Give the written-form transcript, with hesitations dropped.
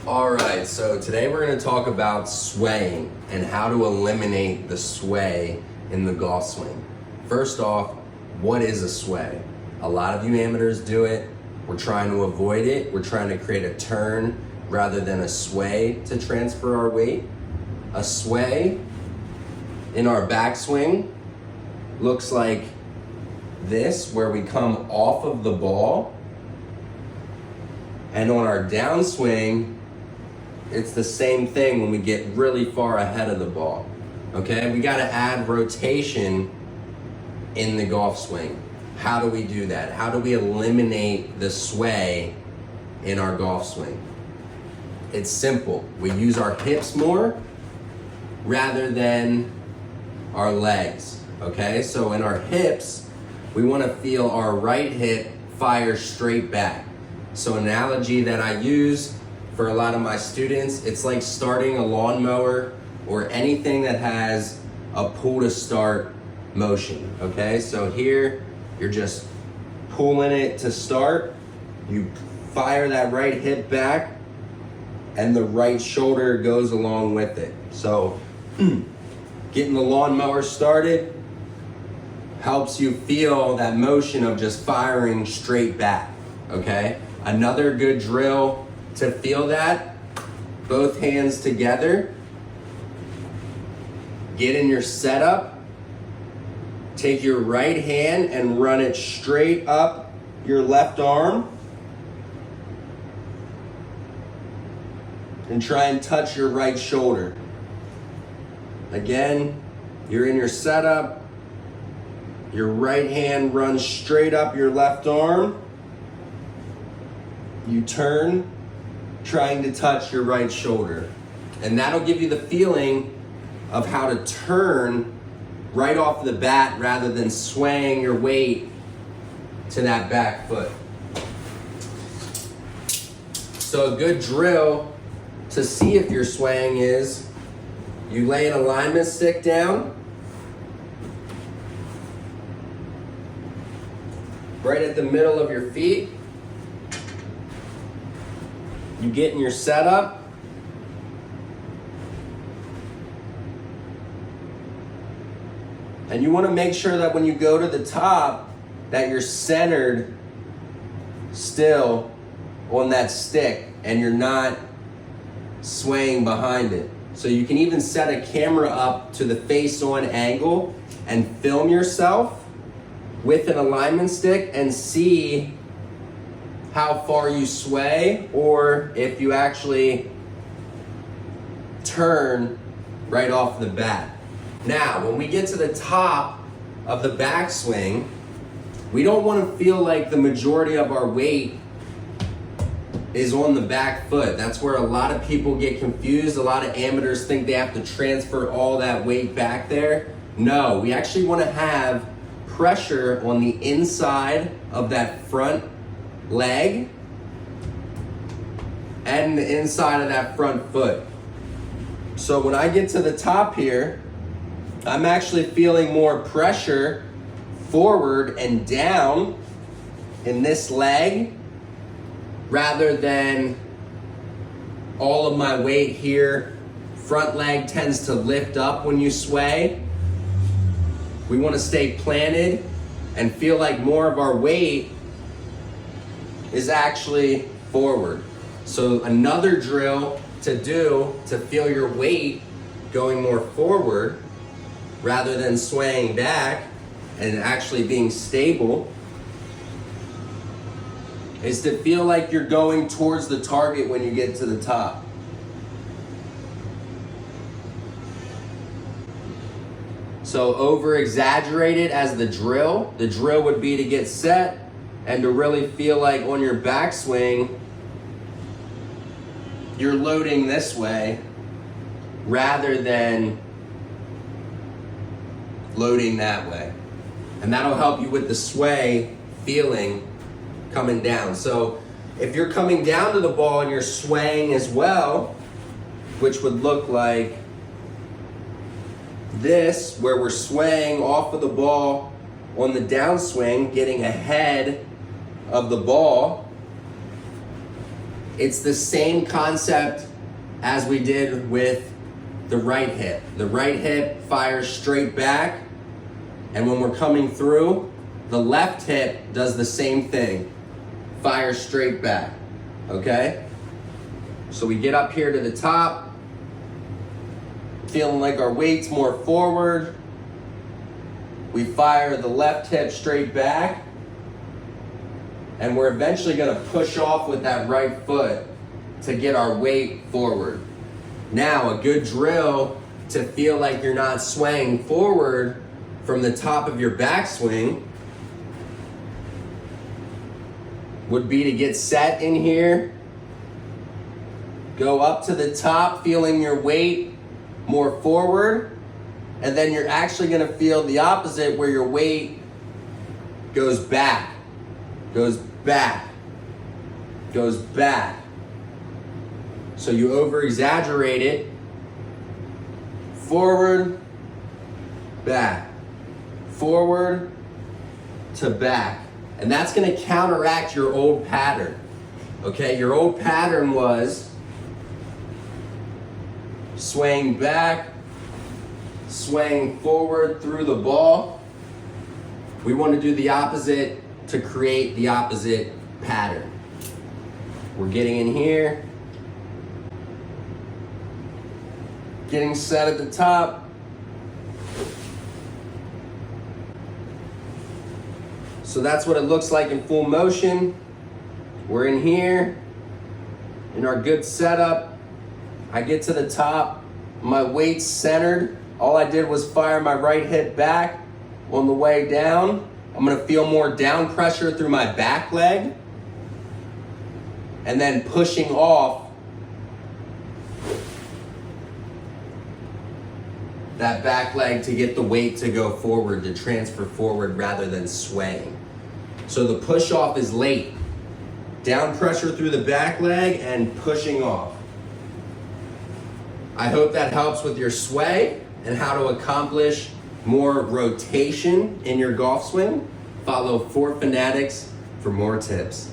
All right, so today we're going to talk about swaying and how to eliminate the sway in the golf swing. First off, what is a sway? A lot of you amateurs do it. We're trying to avoid it. We're trying to create a turn rather than a sway to transfer our weight. A sway in our backswing looks like this, where we come off of the ball. And on our downswing, it's the same thing when we get really far ahead of the ball. Okay, we gotta add rotation in the golf swing. How do we do that? How do we eliminate the sway in our golf swing? It's simple. We use our hips more rather than our legs. Okay, so in our hips, we wanna feel our right hip fire straight back. So an analogy that I use for a lot of my students, it's like starting a lawnmower or anything that has a pull to start motion, okay? So here, you're just pulling it to start, you fire that right hip back, and the right shoulder goes along with it. So getting the lawnmower started helps you feel that motion of just firing straight back, okay? Another good drill to feel that, both hands together, get in your setup, take your right hand and run it straight up your left arm, and try and touch your right shoulder. Again, you're in your setup, your right hand runs straight up your left arm, you turn, trying to touch your right shoulder. And that'll give you the feeling of how to turn right off the bat rather than swaying your weight to that back foot. So a good drill to see if you're swaying is you lay an alignment stick down right at the middle of your feet. You get in your setup, and you want to make sure that when you go to the top that you're centered still on that stick and you're not swaying behind it. So you can even set a camera up to the face-on angle and film yourself with an alignment stick and see how far you sway, or if you actually turn right off the bat. Now, when we get to the top of the backswing, we don't want to feel like the majority of our weight is on the back foot. That's where a lot of people get confused. A lot of amateurs think they have to transfer all that weight back there. No, we actually want to have pressure on the inside of that front leg and the inside of that front foot. So when I get to the top here, I'm actually feeling more pressure forward and down in this leg rather than all of my weight here. Front leg tends to lift up when you sway. We want to stay planted and feel like more of our weight is actually forward. So another drill to do to feel your weight going more forward rather than swaying back and actually being stable is to feel like you're going towards the target when you get to the top. So over exaggerated as the drill would be to get set and to really feel like on your backswing, you're loading this way rather than loading that way. And that'll help you with the sway feeling coming down. So if you're coming down to the ball and you're swaying as well, which would look like this, where we're swaying off of the ball on the downswing, getting ahead of the ball, It's the same concept as we did with the right hip. The right hip fires straight back, and when we're coming through, the left hip does the same thing, fires straight back, okay? So we get up here to the top, feeling like our weight's more forward. We fire the left hip straight back, and we're eventually gonna push off with that right foot to get our weight forward. Now, a good drill to feel like you're not swaying forward from the top of your backswing would be to get set in here, go up to the top, feeling your weight more forward, and then you're actually gonna feel the opposite where your weight goes back, goes back, goes back. So you over-exaggerate it, forward, back, forward to back. And that's gonna counteract your old pattern, okay? Your old pattern was swaying back, swaying forward through the ball. We want to do the opposite to create the opposite pattern. We're getting in here, getting set at the top. So that's what it looks like in full motion. We're in here, in our good setup. I get to the top, my weight's centered. All I did was fire my right hip back. On the way down, I'm gonna feel more down pressure through my back leg, and then pushing off that back leg to get the weight to go forward, to transfer forward rather than swaying. So the push off is late. Down pressure through the back leg and pushing off. I hope that helps with your sway and how to accomplish more rotation in your golf swing. Follow 4 Fanatics for more tips.